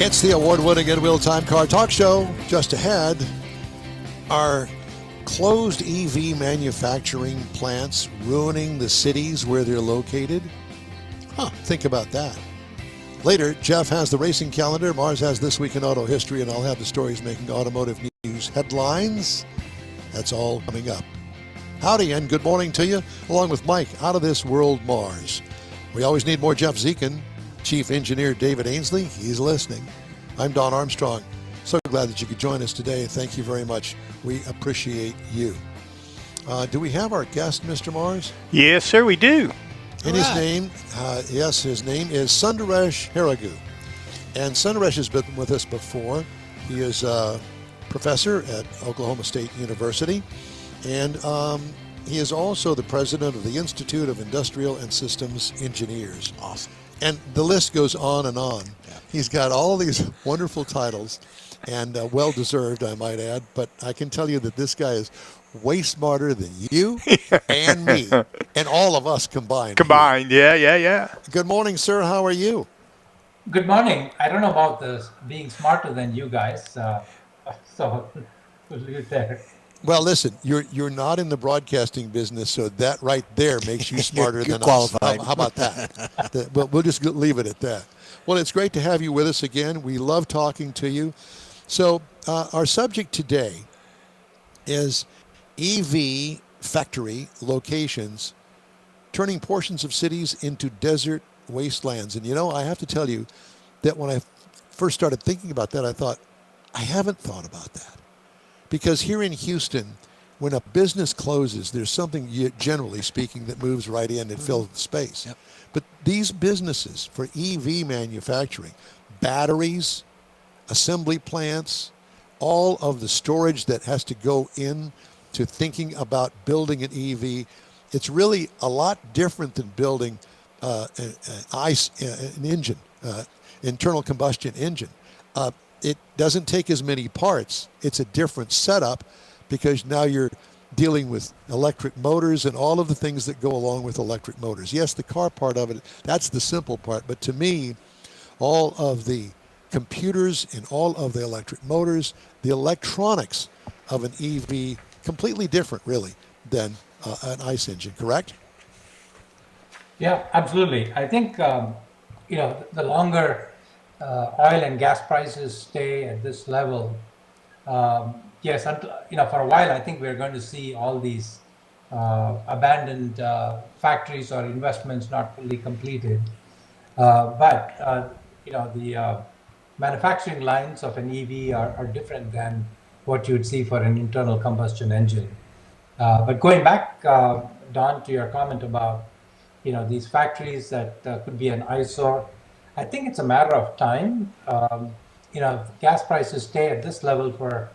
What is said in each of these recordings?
It's the award-winning InWheelTime Car Talk Show. Just ahead, are closed EV manufacturing plants ruining the cities where they're located? Think about that. Later, Jeff has the racing calendar, Mars has This Week in Auto History, and I'll have the stories making automotive news headlines. That's all coming up. Howdy and good morning to you, along with Mike, Out of This World Mars. We always need more Jeff Dziekan. Chief Engineer David Ainsley, he's listening. I'm Don Armstrong. So glad that you could join us today. Thank you very much. We appreciate you. Do we have our guest, Mr. Mars? Yes, sir, we do. And his name is Sundaresh Haragu. And Sundaresh has been with us before. He is a professor at Oklahoma State University. And he is also the president of the Institute of Industrial and Systems Engineers. Awesome. And the list goes on and on. Yeah. He's got all these wonderful titles, and well-deserved, I might add. But I can tell you that this guy is way smarter than you and me, and all of us combined. Yeah. Good morning, sir. How are you? Good morning. I don't know about this being smarter than you guys, so we'll leave it there. Well, listen, you're not in the broadcasting business, so that right there makes you smarter You're than qualified. us. How about that? But we'll just leave it at that. Well, it's great to have you with us again. We love talking to you. So our subject today is EV factory locations turning portions of cities into desert wastelands. And, I have to tell you that when I first started thinking about that, I thought, I haven't thought about that. Because here in Houston, when a business closes, there's something, generally speaking, that moves right in and fills the space. Yep. But these businesses for EV manufacturing, batteries, assembly plants, all of the storage that has to go in to thinking about building an EV, it's really a lot different than building an engine, internal combustion engine. It doesn't take as many parts. It's a different setup because now you're dealing with electric motors and all of the things that go along with electric motors. Yes, the car part of it, that's the simple part. But to me, all of the computers and all of the electric motors, the electronics of an EV, completely different, really, than an ICE engine, correct? Yeah, absolutely. I think, the longer oil and gas prices stay at this level, yes, for a while, I think we're going to see all these abandoned factories or investments not fully completed. But the manufacturing lines of an EV are different than what you would see for an internal combustion engine. But going back, Don, to your comment about these factories that could be an eyesore, I think it's a matter of time. If gas prices stay at this level for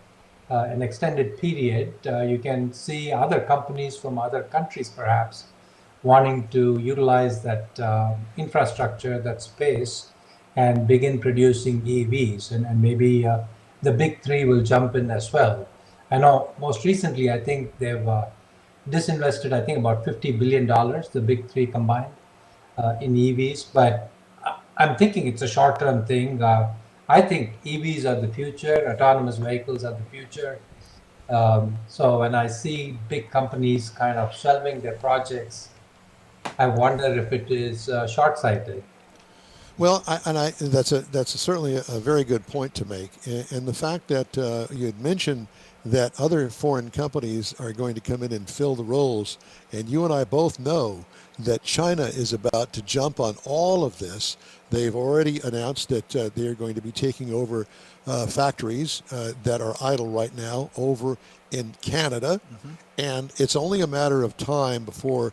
an extended period, you can see other companies from other countries perhaps wanting to utilize that infrastructure, that space, and begin producing EVs. And maybe the big three will jump in as well. I know most recently, I think they've disinvested, about $50 billion, the big three combined, in EVs. But I'm thinking it's a short-term thing. I think EVs are the future. Autonomous vehicles are the future. So when I see big companies kind of shelving their projects, I wonder if it is short-sighted. Well, that's certainly a very good point to make. And the fact that you had mentioned that other foreign companies are going to come in and fill the roles, and you and I both know that China is about to jump on all of this. They've already announced that they're going to be taking over factories that are idle right now over in Canada. Mm-hmm. And it's only a matter of time before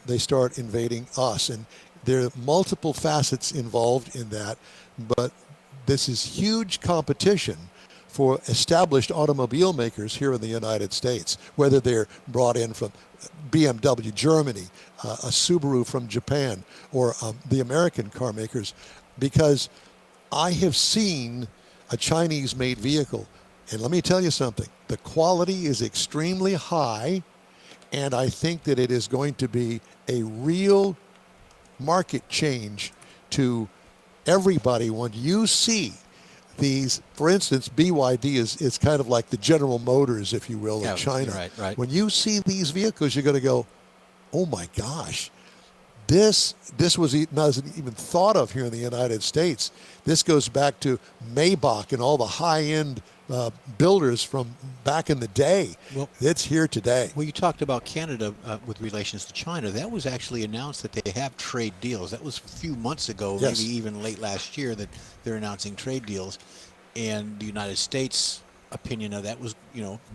they start invading us. And there are multiple facets involved in that, but this is huge competition for established automobile makers here in the United States, whether they're brought in from BMW Germany, a Subaru from Japan, or the American car makers, because I have seen a Chinese-made vehicle, and let me tell you something, the quality is extremely high, and I think that it is going to be a real market change to everybody when you see these, for instance, BYD is kind of like the General Motors, if you will, Yeah, of China. right. When you see these vehicles, you're going to go, oh my gosh, this wasn't even thought of here in the United States. This goes back to Maybach and all the high-end builders from back in the day. Well, It's here today. Well, you talked about Canada with relations to China. That was actually announced that they have trade deals. That was a few months ago, Yes. maybe even late last year, that they're announcing trade deals. And the United States opinion of that was,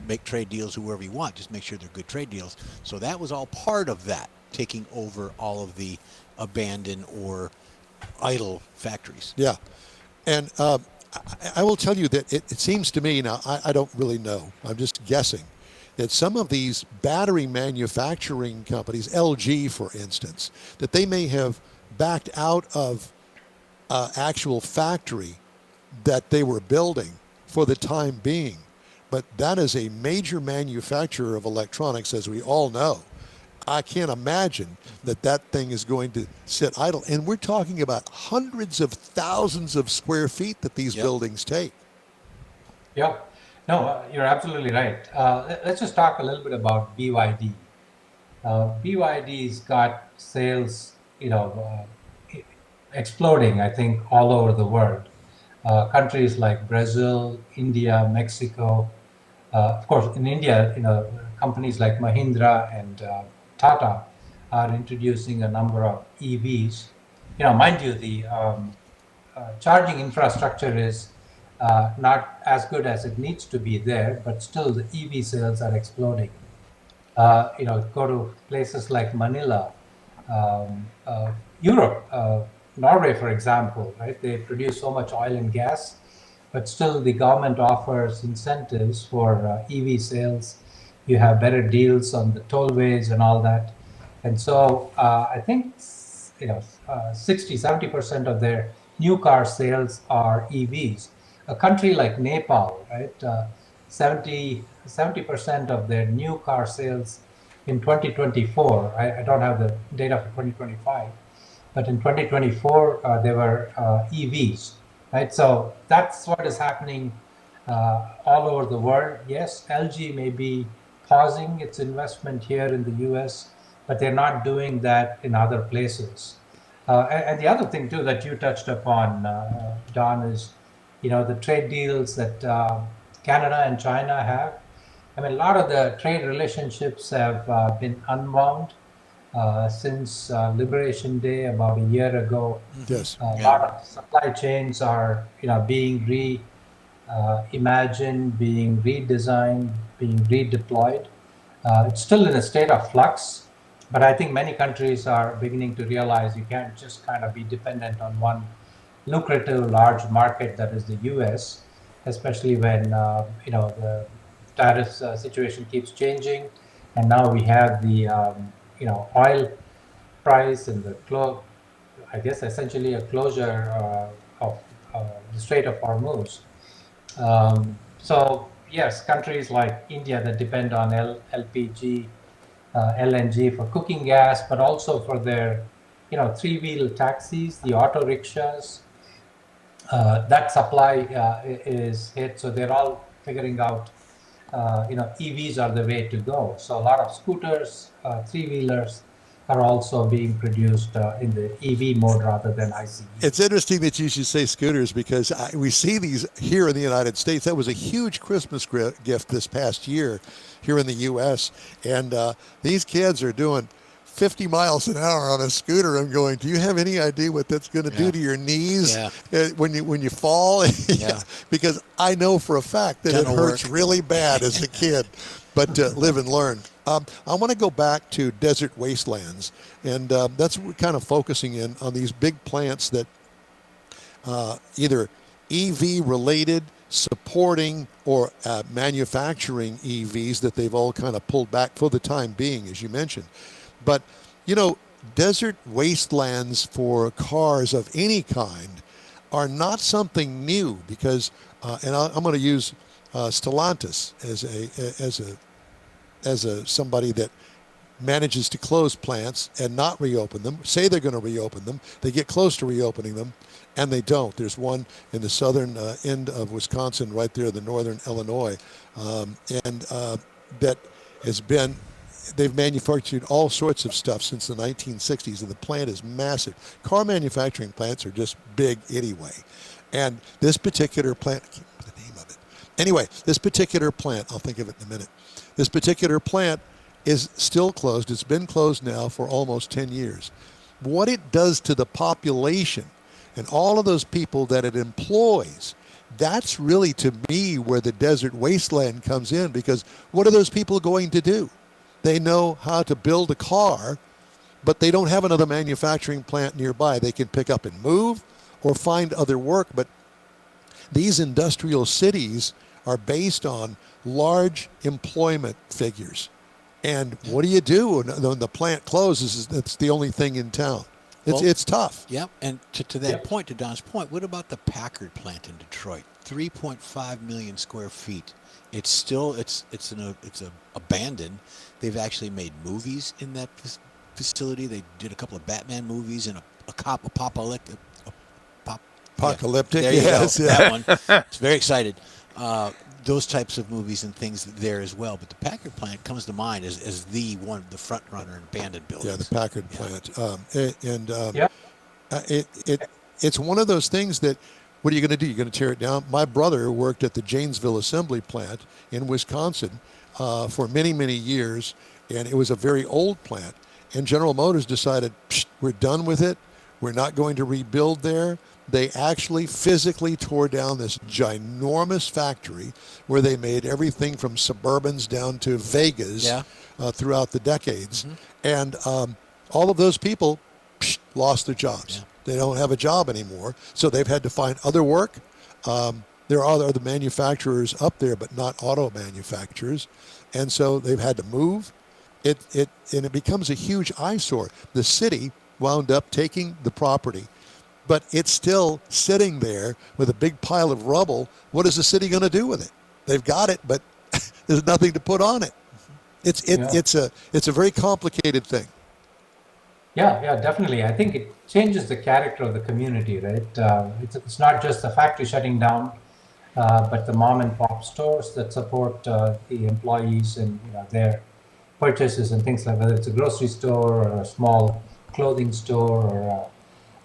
make trade deals whoever you want, just make sure they're good trade deals. So that was all part of that, taking over all of the abandoned or idle factories. Yeah. And I will tell you that it seems to me, now I don't really know, I'm just guessing, that some of these battery manufacturing companies, LG for instance, that they may have backed out of actual factory that they were building for the time being. But that is a major manufacturer of electronics, as we all know. I can't imagine that thing is going to sit idle. And we're talking about hundreds of thousands of square feet that these buildings take. Yeah, no, you're absolutely right. Let's just talk a little bit about BYD. BYD's got sales, exploding, I think, all over the world. Countries like Brazil, India, Mexico. Of course, in India, companies like Mahindra and Tata are introducing a number of EVs. Mind you, the charging infrastructure is not as good as it needs to be there, but still the EV sales are exploding. Go to places like Manila, Europe, Norway, for example, right? They produce so much oil and gas, but still the government offers incentives for EV sales. You have better deals on the tollways and all that. And so I think, 60, 70% of their new car sales are EVs. A country like Nepal, right? 70% of their new car sales in 2024. I don't have the data for 2025, but in 2024 they were EVs, right? So that's what is happening all over the world. Yes, LG may be pausing its investment here in the US, but they're not doing that in other places. And the other thing too that you touched upon, Don, is the trade deals that Canada and China have. I mean, a lot of the trade relationships have been unwound since Liberation Day about a year ago. Yes. A lot of supply chains are, being imagined, being redesigned, being redeployed. It's still in a state of flux, but I think many countries are beginning to realize you can't just kind of be dependent on one lucrative large market that is the US, especially when the tariff situation keeps changing, and now we have the oil price and I guess essentially a closure of the Strait of Hormuz. So yes, countries like India that depend on LPG, LNG for cooking gas, but also for their three-wheel taxis, the auto rickshaws. That supply is hit, so they're all figuring out, EVs are the way to go. So a lot of scooters, three-wheelers are also being produced in the EV mode rather than ICE. It's interesting that you should say scooters because we see these here in the United States. That was a huge Christmas gift this past year here in the U.S. And these kids are doing 50 miles an hour on a scooter. I'm going, do you have any idea what that's going to do to your knees when you fall? Because I know for a fact that it hurts really bad as a kid, but live and learn. I want to go back to desert wastelands, and that's what we're kind of focusing in on these big plants that either EV related, supporting, or manufacturing EVs that they've all kind of pulled back for the time being, as you mentioned. But, desert wastelands for cars of any kind are not something new because, and I'm going to use Stellantis as somebody that manages to close plants and not reopen them, say they're going to reopen them. They get close to reopening them, and they don't. There's one in the southern end of Wisconsin, right there, the northern Illinois, and that has been. They've manufactured all sorts of stuff since the 1960s, and the plant is massive. Car manufacturing plants are just big anyway. And this particular plant, I can't remember the name of it. Anyway, this particular plant, I'll think of it in a minute. This particular plant is still closed. It's been closed now for almost 10 years. What it does to the population and all of those people that it employs, that's really, to me, where the desert wasteland comes in, because what are those people going to do? They know how to build a car, but they don't have another manufacturing plant nearby. They can pick up and move or find other work. But these industrial cities are based on large employment figures. And what do you do when the plant closes? It's the only thing in town. It's tough. Yep. And to that point, to Don's point, what about the Packard plant in Detroit? 3.5 million square feet. It's still it's abandoned. They've actually made movies in that facility. They did a couple of Batman movies and a apocalyptic. Apocalyptic, there you yes, go. yeah. That one. It's very excited. Those types of movies and things there as well. But the Packard plant comes to mind as the front runner in abandoned buildings. Yeah, the Packard plant. Yeah. It's one of those things that, what are you going to do? You're going to tear it down? My brother worked at the Janesville assembly plant in Wisconsin for many, many years, and it was a very old plant. And General Motors decided, we're done with it. We're not going to rebuild there. They actually physically tore down this ginormous factory where they made everything from Suburbans down to Vegas throughout the decades. Mm-hmm. And all of those people lost their jobs. Yeah. They don't have a job anymore, so they've had to find other work. There are other manufacturers up there, but not auto manufacturers, and so they've had to move. And it becomes a huge eyesore. The city wound up taking the property, but it's still sitting there with a big pile of rubble. What is the city going to do with it? They've got it, but there's nothing to put on it. It's a very complicated thing. Yeah, definitely. I think it changes the character of the community, right? It's not just the factory shutting down, but the mom and pop stores that support the employees and their purchases and things like that. Whether it's a grocery store or a small clothing store or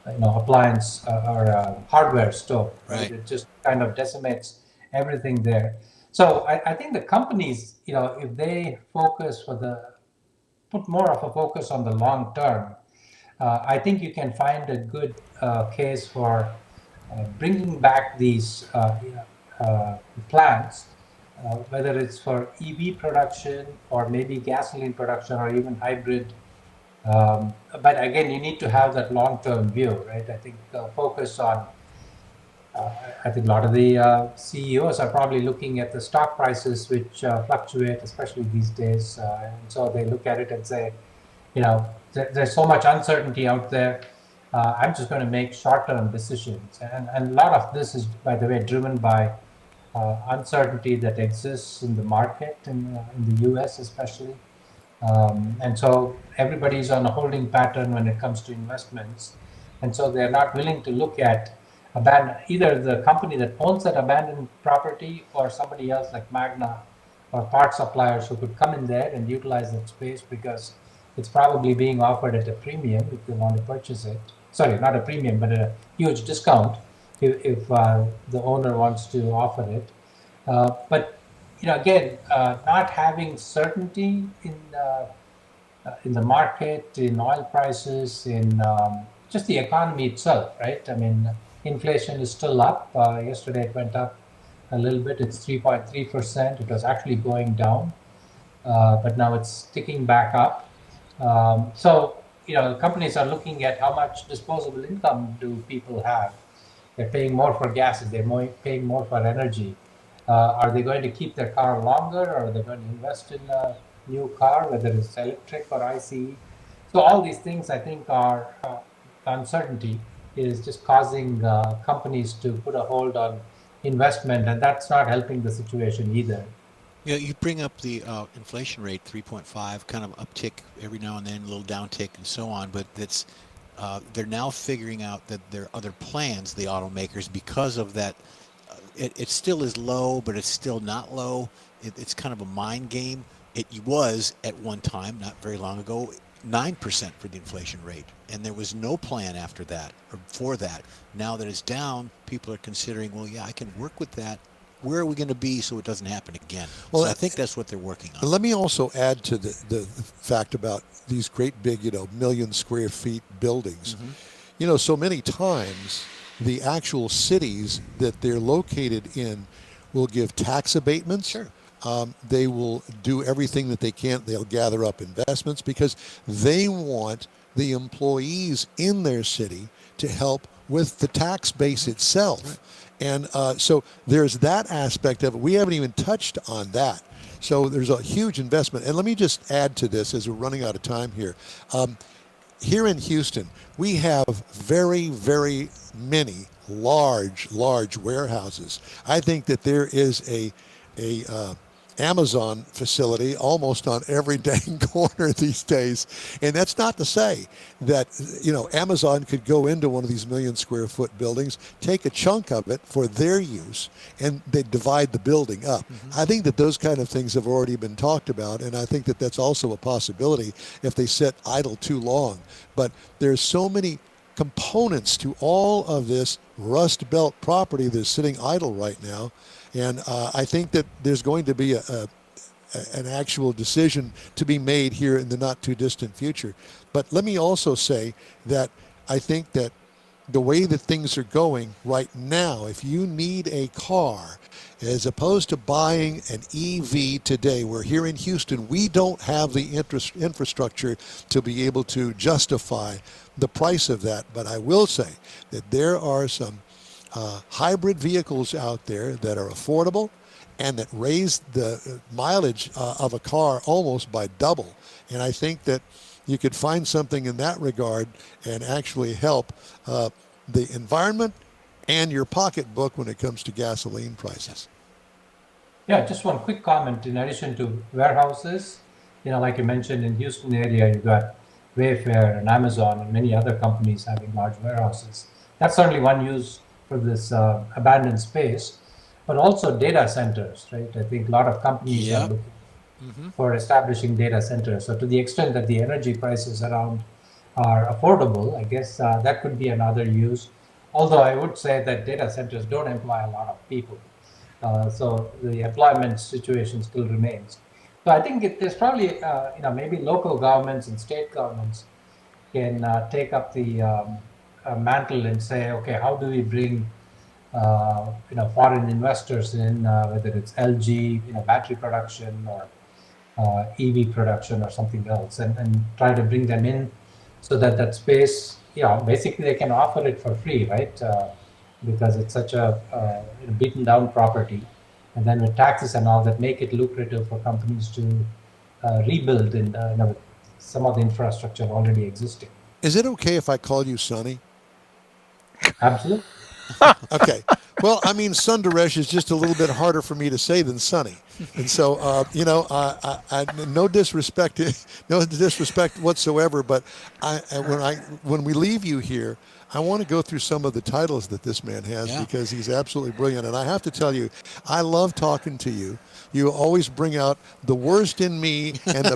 appliance or a hardware store. Right? It just kind of decimates everything there. So I think the companies, if they put more of a focus on the long term, I think you can find a good case for bringing back these plants, whether it's for EV production or maybe gasoline production or even hybrid. But again, you need to have that long-term view, right? I think focus on. I think a lot of the CEOs are probably looking at the stock prices, which fluctuate, especially these days, and so they look at it and say, there's so much uncertainty out there. I'm just going to make short-term decisions, and a lot of this is, by the way, driven by uncertainty that exists in the market in the U.S. especially, and so everybody's on a holding pattern when it comes to investments, and so they're not willing to look at either the company that owns that abandoned property or somebody else like Magna or part suppliers who could come in there and utilize that space because it's probably being offered at a premium if they want to purchase it. Sorry, not a premium, but a huge discount if the owner wants to offer it. But again, not having certainty in the market, in oil prices, in just the economy itself, right? I mean, inflation is still up. Yesterday it went up a little bit. It's 3.3%. It was actually going down, but now it's ticking back up. So companies are looking at how much disposable income do people have. They're paying more for gases. They're paying more for energy. Are they going to keep their car longer, or are they going to invest in a new car, whether it's electric or ICE? So all these things, I think, are uncertainty is just causing companies to put a hold on investment, and that's not helping the situation either. Yeah, you bring up the inflation rate, 3.5, kind of uptick every now and then, a little downtick and so on. But that's they're now figuring out that there are other plans, the automakers, because of that. It still is low, but it's still not low. It's kind of a mind game. It was at one time, not very long ago, 9% for the inflation rate, and there was no plan after that or for that. Now that it's down, people are considering, well, yeah, I can work with that. Where are we going to be so it doesn't happen again? Well, So I think that's what they're working on. Let me also add to the fact about these great big, million square feet buildings. So many times the actual cities that they're located in will give tax abatements. Sure. They will do everything that they can. They'll gather up investments because they want the employees in their city to help with the tax base itself. Right. And so there's that aspect of it. We haven't even touched on that. So there's a huge investment. And let me just add to this as we're running out of time here. Here in Houston, we have very, very many large warehouses. I think that there is a Amazon facility almost on every dang corner these days. And that's not to say that, Amazon could go into one of these million square foot buildings, take a chunk of it for their use, and they divide the building up. I think that those kind of things have already been talked about, and I think that that's also a possibility if they sit idle too long. But there's so many components to all of this Rust Belt property that's sitting idle right now. And I think that there's going to be an actual decision to be made here in the not too distant future. But let me also say that I think that the way that things are going right now, if you need a car, as opposed to buying an EV today, where here in Houston, we don't have the infrastructure to be able to justify the price of that. But I will say that there are some hybrid vehicles out there that are affordable and that raise the mileage of a car almost by double. And I think that you could find something in that regard and actually help the environment and your pocketbook when it comes to gasoline prices. Yeah, just one quick comment in addition to warehouses. Like you mentioned, in Houston area, you've got Wayfair and Amazon and many other companies having large warehouses. That's certainly one use for this abandoned space, but also data centers, right? I think a lot of companies are looking for establishing data centers. So to the extent that the energy prices around are affordable, I guess that could be another use. Although I would say that data centers don't employ a lot of people. So the employment situation still remains. So I think there's probably, maybe local governments and state governments can take up the mantle and say, okay, how do we bring foreign investors in, whether it's LG, battery production or EV production or something else, and try to bring them in so that space, basically they can offer it for free, right? Because it's such a beaten down property, and then with taxes and all that, make it lucrative for companies to rebuild in with some of the infrastructure already existing. Is it okay if I call you Sonny? Absolutely. Okay. Well, I mean, Sundaresh is just a little bit harder for me to say than Sonny, and so I no disrespect, no disrespect whatsoever. But when we leave you here, I want to go through some of the titles that this man has because he's absolutely brilliant. And I have to tell you, I love talking to you. You always bring out the worst in me, and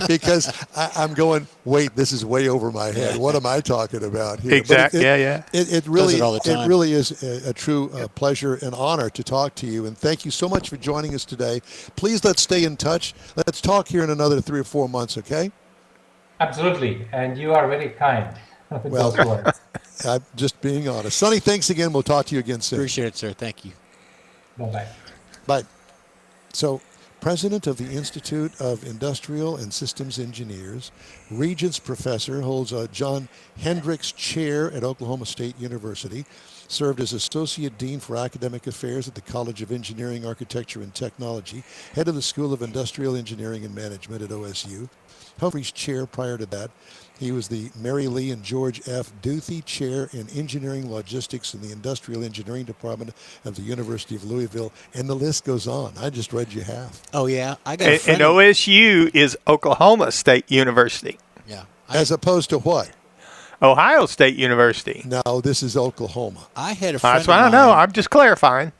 because I'm going, wait, this is way over my head. What am I talking about here? Exactly. It really, all the time. it really is a true pleasure and honor to talk to you. And thank you so much for joining us today. Please let's stay in touch. Let's talk here in another 3 or 4 months, okay? Absolutely. And you are very kind with those words. I'm just being honest. Sonny, thanks again. We'll talk to you again soon. Appreciate it, sir. Thank you. Bye-bye. Bye. So, president of the Institute of Industrial and Systems Engineers, Regents Professor, holds a John Hendricks Chair at Oklahoma State University, served as Associate Dean for Academic Affairs at the College of Engineering, Architecture, and Technology, head of the School of Industrial Engineering and Management at OSU. Humphrey's chair prior to that. He was the Mary Lee and George F. Duthie Chair in Engineering Logistics in the Industrial Engineering Department of the University of Louisville, and the list goes on. I just read you half. Oh yeah, I got a And friend. OSU is Oklahoma State University. Yeah, As opposed to what? Ohio State University. No, this is Oklahoma. I had a friend. That's what I know. I'm just clarifying.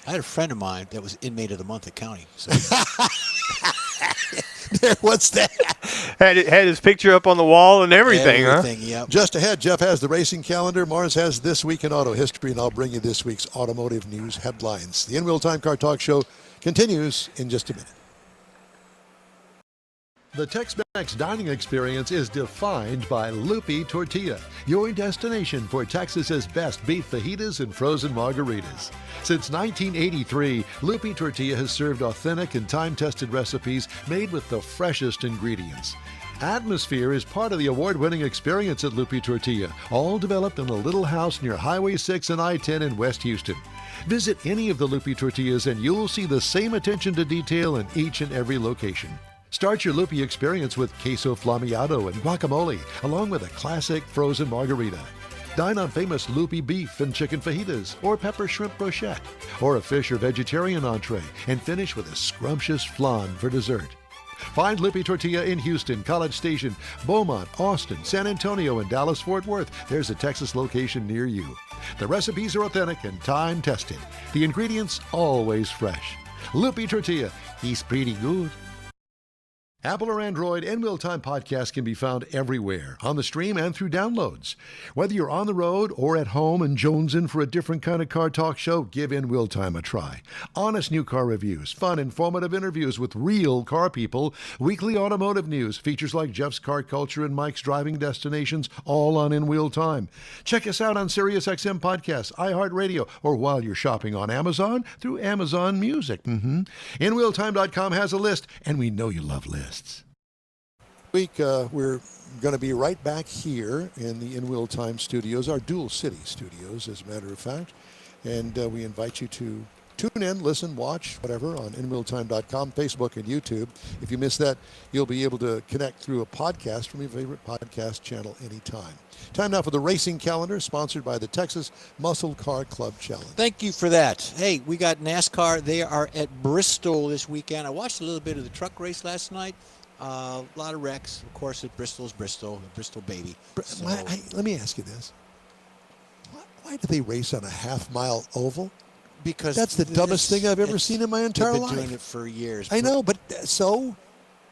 I had a friend of mine that was inmate of the month at county. So What's that? Had his picture up on the wall and everything, yep. Just ahead, Jeff has the racing calendar. Mars has This Week in Auto History, and I'll bring you this week's automotive news headlines. The InWheelTime Car Talk Show continues in just a minute. The Tex-Mex dining experience is defined by Lupi Tortilla, your destination for Texas's best beef fajitas and frozen margaritas. Since 1983, Lupi Tortilla has served authentic and time-tested recipes made with the freshest ingredients. Atmosphere is part of the award-winning experience at Lupi Tortilla, all developed in a little house near Highway 6 and I-10 in West Houston. Visit any of the Lupi Tortillas and you'll see the same attention to detail in each and every location. Start your Lupi experience with queso flammeado and guacamole, along with a classic frozen margarita. Dine on famous Lupi beef and chicken fajitas, or pepper shrimp brochette, or a fish or vegetarian entree, and finish with a scrumptious flan for dessert. Find Lupi Tortilla in Houston, College Station, Beaumont, Austin, San Antonio, and Dallas-Fort Worth. There's a Texas location near you. The recipes are authentic and time-tested. The ingredients always fresh. Lupi Tortilla, he's pretty good. Apple or Android, InWheelTime podcast can be found everywhere, on the stream and through downloads. Whether you're on the road or at home and jonesing for a different kind of car talk show, give InWheelTime a try. Honest new car reviews, fun, informative interviews with real car people, weekly automotive news, features like Jeff's Car Culture and Mike's Driving Destinations, all on InWheelTime. Check us out on SiriusXM Podcasts, iHeartRadio, or while you're shopping on Amazon, through Amazon Music. InWheelTime.com has a list, and we know you love lists. Week, we're going to be right back here in the InWheelTime studios, our dual city studios, as a matter of fact. And we invite you to tune in, listen, watch, whatever, on InWheelTime.com, Facebook, and YouTube. If you miss that, you'll be able to connect through a podcast from your favorite podcast channel anytime. Time now for the racing calendar, sponsored by the Texas Muscle Car Club Challenge. Thank you for that. Hey, we got NASCAR. They are at Bristol this weekend. I watched a little bit of the truck race last night. A lot of wrecks. Of course, Bristol's Bristol, a Bristol baby. So, let me ask you this. Why do they race on a half-mile oval? Because that's the dumbest thing I've ever seen in my entire life. They've been doing it for years. I know, but so?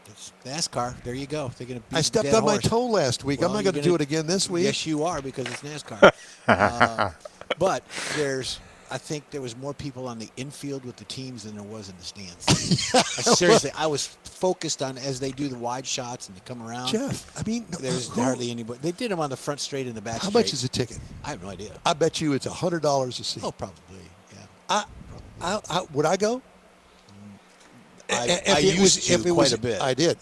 It's NASCAR. There you go. They're going to beat I stepped on my toe last week. Well, I'm not going to do it again this week. Yes, you are, because it's NASCAR. But I think there was more people on the infield with the teams than there was in the stands. Seriously, I was focused on as they do the wide shots and they come around. Jeff, I mean, there's hardly anybody. They did them on the front straight and the back How straight. much is a ticket? I have no idea. I bet you it's $100 a seat. Oh, probably, yeah. Would I go? I used to quite a bit. I did.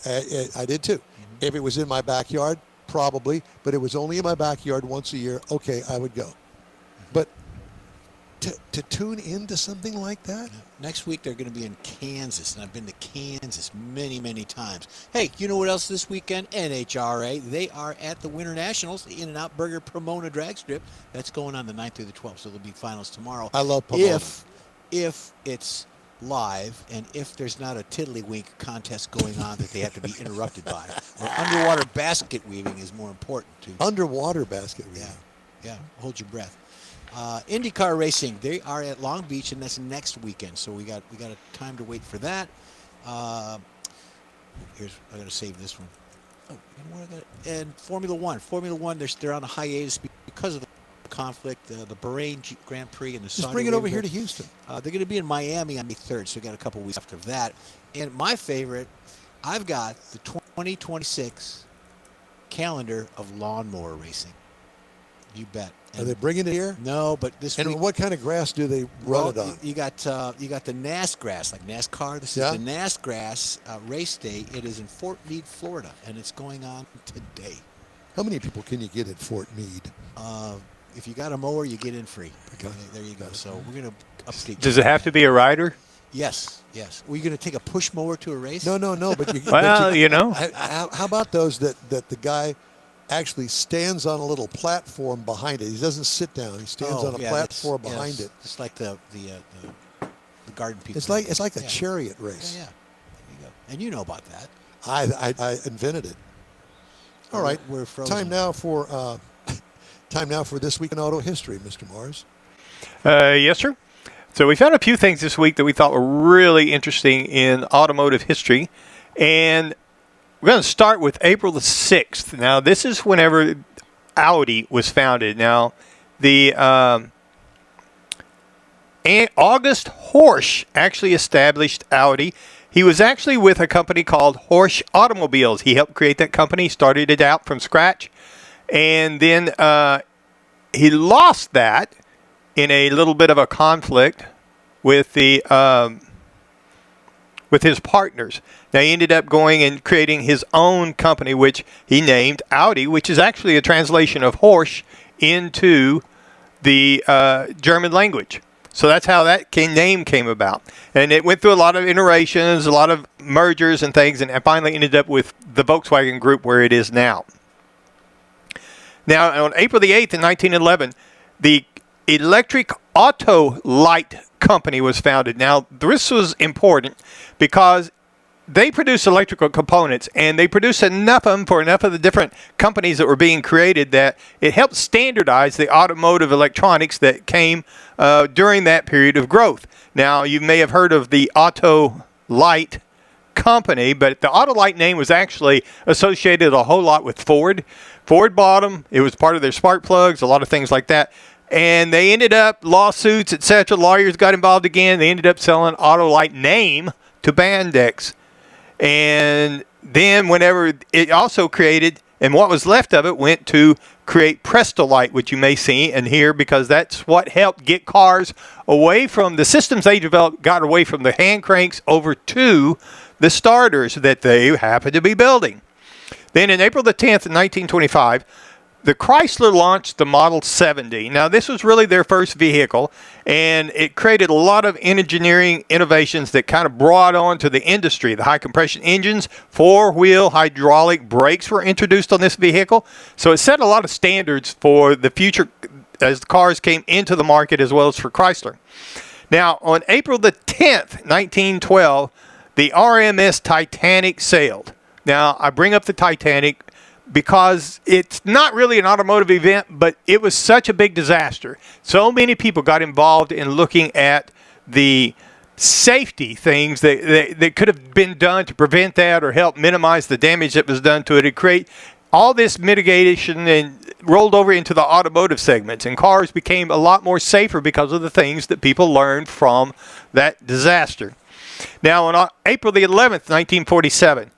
I did too. Mm-hmm. If it was in my backyard, probably. But it was only in my backyard once a year. Okay, I would go. Mm-hmm. But to tune into something like that? Next week they're going to be in Kansas, and I've been to Kansas many, many times. Hey, you know what else this weekend? NHRA. They are at the Winter Nationals, the In-N-Out Burger Pomona Drag Strip. That's going on the 9th through the 12th, so there'll be finals tomorrow. I love Pomona. If it's live and if there's not a tiddlywink contest going on that they have to be interrupted by. Or underwater basket weaving is more important, too. Underwater basket weaving. Yeah. Hold your breath. IndyCar racing, they are at Long Beach, and that's next weekend. So we got a time to wait for that. I got to save this one. Oh, you know what? And Formula One, they're on a hiatus because of the conflict, the Bahrain Grand Prix and the Saudi Just bring it over here to Houston. They're going to be in Miami on May 3rd, so we got a couple weeks after that. And my favorite, I've got the 2026 calendar of lawnmower racing. You bet. Are they bringing it here? No, but this week. And what kind of grass do they run it on? You got the NAS grass, like NASCAR. This is the NAS grass race day. It is in Fort Meade, Florida, and it's going on today. How many people can you get at Fort Meade? if you got a mower, you get in free. Okay, there you go. So we're going to update. Does it have to be a rider? Yes. Were you going to take a push mower to a race? No. But you, Well, you know. How about those that the guy actually stands on a little platform behind it? He doesn't sit down. He stands on a platform behind it. It's like the garden people. It's like a chariot race. Yeah. There you go. And you know about that. I invented it. All right. We're frozen. Time now for This Week in Auto History, Mr. Mars. Yes, sir. So we found a few things this week that we thought were really interesting in automotive history. And we're going to start with April the 6th. Now, this is whenever Audi was founded. Now, the August Horsch actually established Audi. He was actually with a company called Horsch Automobiles. He helped create that company, started it out from scratch. And then he lost that in a little bit of a conflict with the with his partners. Now he ended up going and creating his own company, which he named Audi, which is actually a translation of Horsch into the German language. So that's how that name came about. And it went through a lot of iterations, a lot of mergers and things, and it finally ended up with the Volkswagen Group where it is now. Now, on April the 8th in 1911, the Electric Auto Light Company was founded. Now, this was important because they produce electrical components, and they produce enough of them for enough of the different companies that were being created that it helped standardize the automotive electronics that came during that period of growth. Now, you may have heard of the Auto Light Company, but the Autolite name was actually associated a whole lot with Ford. Ford bought them. It was part of their spark plugs, a lot of things like that. And they ended up, lawsuits, etc. Lawyers got involved again. They ended up selling Autolite name to Bandex. And then whenever it also created, and what was left of it went to create Prestolite, which you may see and hear, because that's what helped get cars away from the systems they developed, got away from the hand cranks over to the starters that they happened to be building. Then in April the 10th, 1925, the Chrysler launched the Model 70. Now, this was really their first vehicle, and it created a lot of engineering innovations that kind of brought on to the industry. The high-compression engines, four-wheel hydraulic brakes were introduced on this vehicle. So it set a lot of standards for the future as the cars came into the market, as well as for Chrysler. Now, on April the 10th, 1912, the RMS Titanic sailed. Now, I bring up the Titanic because it's not really an automotive event, but it was such a big disaster. So many people got involved in looking at the safety things that could have been done to prevent that or help minimize the damage that was done to it. It create all this mitigation and rolled over into the automotive segments, and cars became a lot more safer because of the things that people learned from that disaster. Now, on April the 11th, 1947,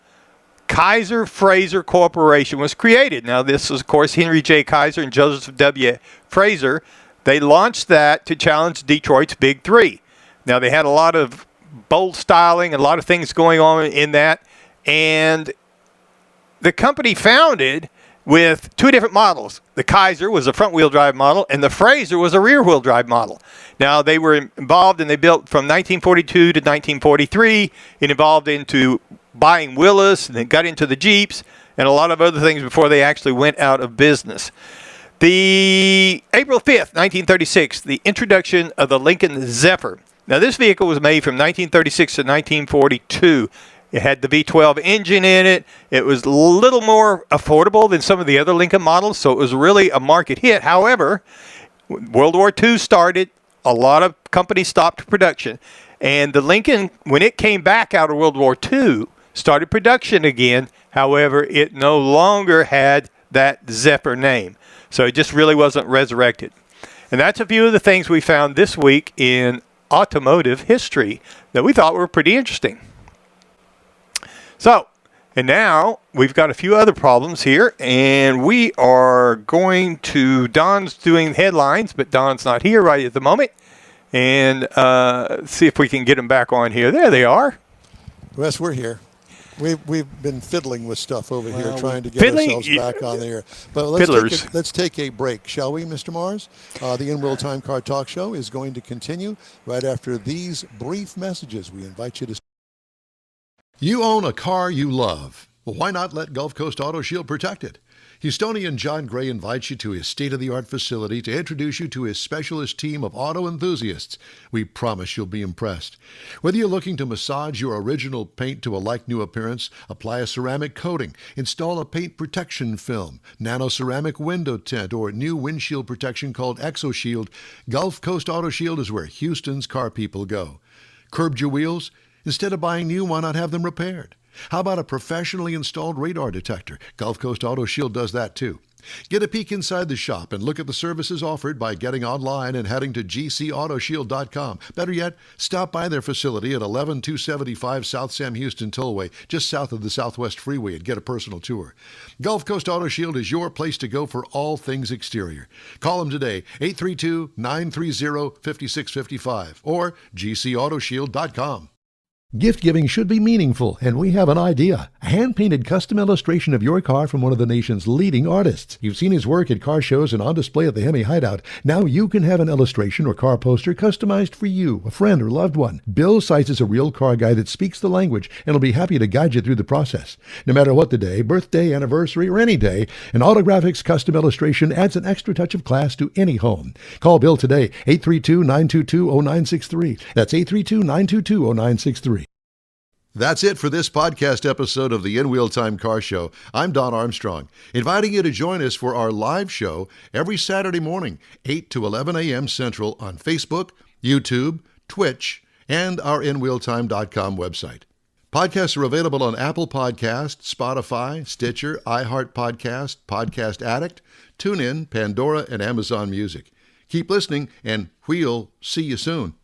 Kaiser Fraser Corporation was created. Now, this was, of course, Henry J. Kaiser and Joseph W. Fraser. They launched that to challenge Detroit's Big Three. Now, they had a lot of bold styling and a lot of things going on in that. And the company founded with two different models. The Kaiser was a front-wheel drive model, and the Fraser was a rear-wheel drive model. Now, they were involved, and they built from 1942 to 1943. It evolved into buying Willis, and then got into the Jeeps, and a lot of other things before they actually went out of business. The April 5th, 1936, the introduction of the Lincoln Zephyr. Now, this vehicle was made from 1936 to 1942. It had the V12 engine in it. It was a little more affordable than some of the other Lincoln models, so it was really a market hit. However, World War II started. A lot of companies stopped production. And the Lincoln, when it came back out of World War II, started production again. However, it no longer had that Zephyr name. So it just really wasn't resurrected. And that's a few of the things we found this week in automotive history that we thought were pretty interesting. So, and now we've got a few other problems here, and we are going to, Don's doing headlines, but Don's not here right at the moment. And see if we can get them back on here. There they are. Wes, we're here. We've been fiddling with stuff over here, Well, trying to get Fiddling? ourselves back on the air. But Fiddlers. let's take a break, shall we, Mr. Mars? The In-Wheel-Time Car Talk Show is going to continue right after these brief messages. We invite you to... You own a car you love. Well, why not let Gulf Coast Auto Shield protect it? Houstonian John Gray invites you to his state-of-the-art facility to introduce you to his specialist team of auto enthusiasts. We promise you'll be impressed. Whether you're looking to massage your original paint to a like-new appearance, apply a ceramic coating, install a paint protection film, nano-ceramic window tint, or new windshield protection called ExoShield, Gulf Coast Auto Shield is where Houston's car people go. Curbed your wheels? Instead of buying new, why not have them repaired? How about a professionally installed radar detector? Gulf Coast Auto Shield does that too. Get a peek inside the shop and look at the services offered by getting online and heading to gcautoshield.com. Better yet, stop by their facility at 11275 South Sam Houston Tollway, just south of the Southwest Freeway, and get a personal tour. Gulf Coast Auto Shield is your place to go for all things exterior. Call them today, 832-930-5655 or gcautoshield.com. Gift giving should be meaningful, and we have an idea. A hand-painted custom illustration of your car from one of the nation's leading artists. You've seen his work at car shows and on display at the Hemi Hideout. Now you can have an illustration or car poster customized for you, a friend, or loved one. Bill Seitz is a real car guy that speaks the language and will be happy to guide you through the process. No matter what the day, birthday, anniversary, or any day, an Autographics custom illustration adds an extra touch of class to any home. Call Bill today, 832-922-0963. That's 832-922-0963. That's it for this podcast episode of the In-Wheel-Time Car Show. I'm Don Armstrong, inviting you to join us for our live show every Saturday morning, 8 to 11 a.m. Central on Facebook, YouTube, Twitch, and our InWheelTime.com website. Podcasts are available on Apple Podcasts, Spotify, Stitcher, iHeart Podcast, Podcast Addict, TuneIn, Pandora, and Amazon Music. Keep listening, and we'll see you soon.